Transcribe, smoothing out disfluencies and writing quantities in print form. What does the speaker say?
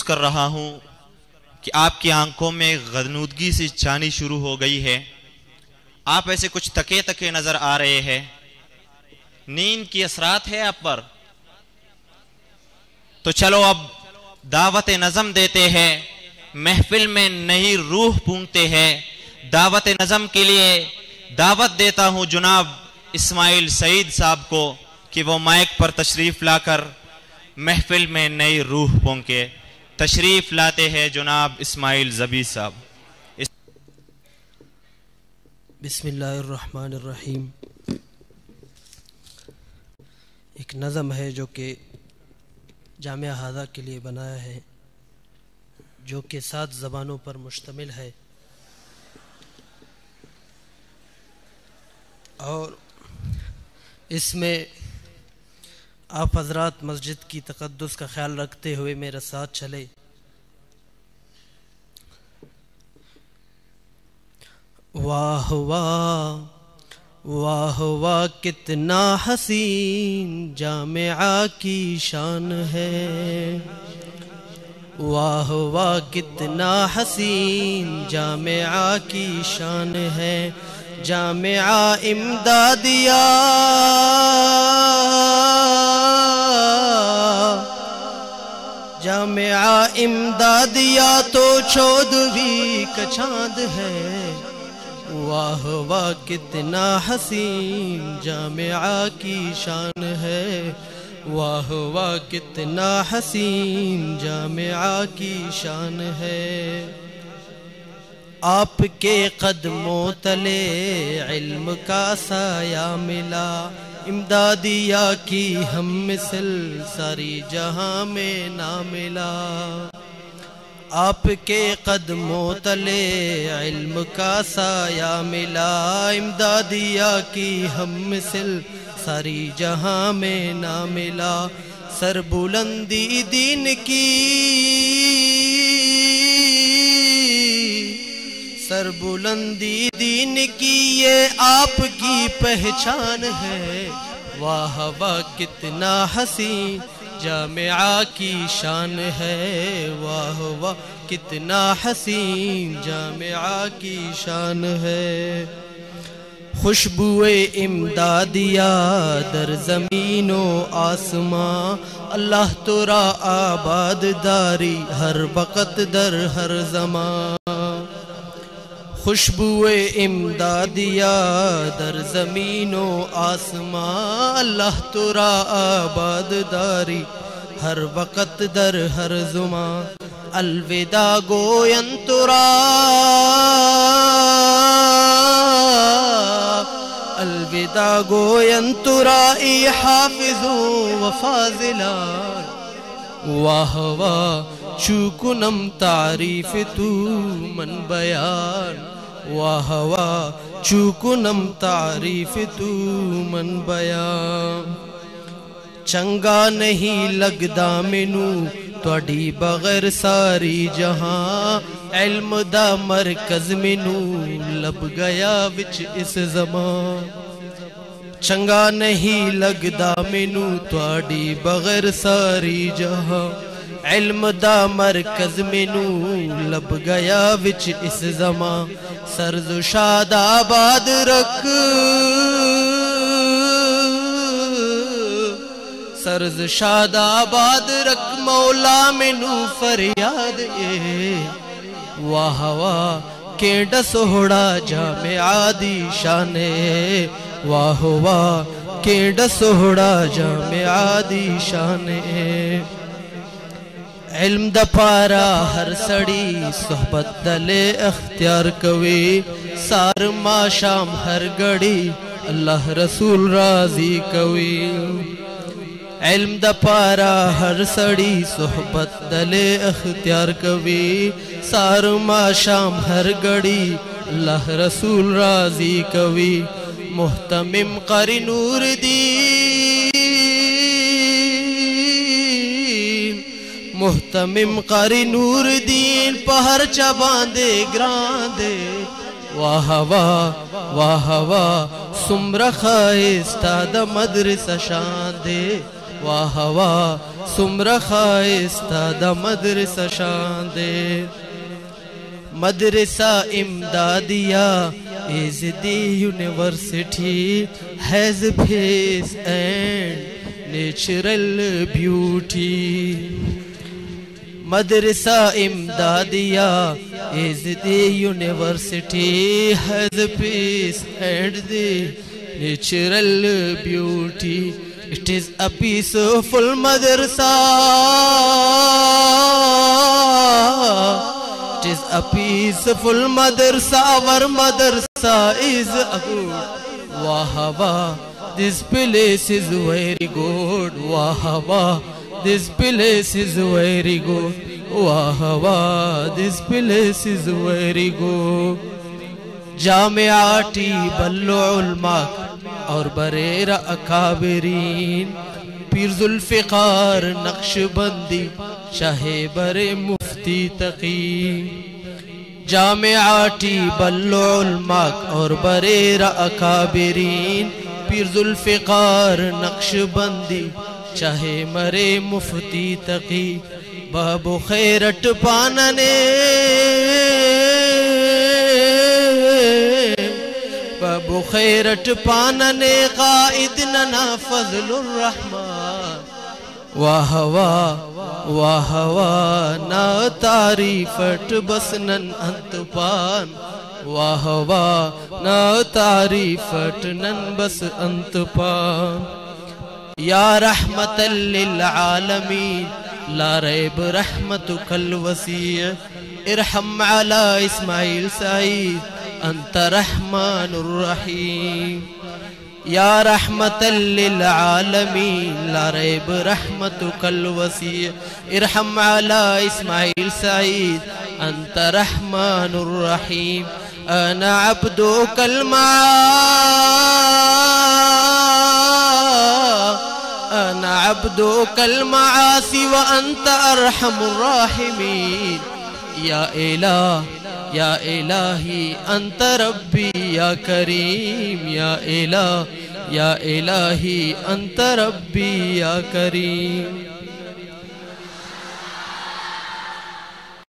کر رہا ہوں کہ آپ کی آنکھوں میں غنودگی سی چھانی شروع ہو گئی ہے. آپ ایسے کچھ تکے تکے نظر آ رہے ہیں. نیند کی اثرات ہے آپ پر؟ تو چلو اب دعوت نظم دیتے ہیں. محفل میں نئی روح پونگتے ہیں. دعوت نظم کے لیے دعوت دیتا ہوں جناب اسماعیل سعید صاحب کو کہ وہ مائک پر تشریف لا کر محفل میں نئی روح پونگے. تشریف لاتے ہیں جناب اسماعیل زبی صاحب. بسم اللہ الرحمن الرحیم. ایک نظم ہے جو کہ جامعہ ہادہ کے لیے بنایا ہے، جو کہ 7 زبانوں پر مشتمل ہے، اور اس میں آپ حضرات مسجد کی تقدس کا خیال رکھتے ہوئے میرے ساتھ چلے. واہ واہ واہ واہ کتنا حسین جامعہ کی شان ہے. واہ واہ کتنا حسین جامعہ کی شان ہے. جامعہ امدادیہ جامعہ امدادیہ تو 14ویں کا چاند ہے. واہ واہ کتنا حسین جامعہ کی شان ہے. واہ واہ کتنا حسین جامعہ کی شان ہے. آپ کے قدموں تلے علم کا سایہ ملا. امدادیہ کی ہم مثل ساری جہاں میں نہ ملا. آپ کے قدموں تلے علم کا سایہ ملا. امدادیہ کی ہم مثل ساری جہاں میں نہ ملا. سر بلندی دین کی سر بلندی دین کی یہ آپ کی پہچان ہے. واہ واہ کتنا حسین جامعہ کی شان ہے. واہ واہ کتنا حسین جامعہ کی شان ہے. خوشبوئے امدادیہ در زمین و آسماں. اللہ ترا آباد داری ہر وقت در ہر زمان. خوشبوئے امدادیہ در زمین و آسمان. اللہ ترا آباد داری ہر وقت در ہر زمان. الوداع گوین ترا الوداع گوین ترا ای حافظ و فاضلان. واہ واہ چوکنم تعریف تو من بیان. واہ واہ چوکنم تعریف تو من بیان. چنگا نہیں لگدا مینو تواڈی بغیر ساری جہاں. علم دا مرکز مینو لب گیا وچ اس زمان. چنگا نہیں لگدا مینو تواڈی بغیر ساری جہاں. علم دا مرکز مینو لب گیا وچ اس زمان. سرز و شاد آباد رکھ سرز شاد آباد رکھ مولا مینو فریاد اے. واہ واہ کیڑا سوہڑا جامعہ دی شان ہے. واہ واہ کیڑا سوہڑا جامعہ دی شان ہے. علم دا پارا ہر سڑی صحبت دلے اختیار کوي. سار ما شام ہر گھڑی اللہ رسول راضی کوي. علم دا پارا ہر سڑی صحبت دلے اختیار کوي. سار ما شام ہر گھڑی اللہ رسول راضی کوي. محتمم قاری نور دین محتمم قاری نور دین پہر چباندے گراندے. واہ واہ واہ واہ سمرہ خائستہ دا مدرسہ شان دے. واہ واہ سمرا خائستہ دا مدرسہ شان دے مدرسہ امدادیہ is the university has peace and natural beauty مدرسہ امدادیہ is the university has peace and the natural beauty it is a peaceful madrasa it is a peaceful madrasa our madrasa is a good wah wah this place is very good wah wah this place is very good wah wah this place is very good جامعاتی بلو علماء اور بریرہ اکابرین پیر ذوالفقار نقش بندی شاہ بر مفتی تقی جامعاتی بلو علماء اور بریرہ اکابرین پیر ذوالفقار نقش بندی چاہے مرے مفتی تقی بابو خیرٹ پاننے بابو خیرٹ پاننے قائد ننا فضل الرحمن واہ واہ واہ واہ نا تعریفٹ بسنن انت پان واہ واہ نا تعریفٹ نن بس انت پان یا رحمت للعالمین لا ریب رحمتک الوسیع ارحم علی اسماعیل سعید انت رحمن الرحیم یا رحمت للعالمین لا ریب رحمتک الوسیع ارحم علی اسماعیل سعید انت رحمن الرحیم انا عبدک أنا عبدك المعاصي وأنت أرحم الراحمين يا إلهي أنت ربي يا كريم يا إلهي أنت ربي يا كريم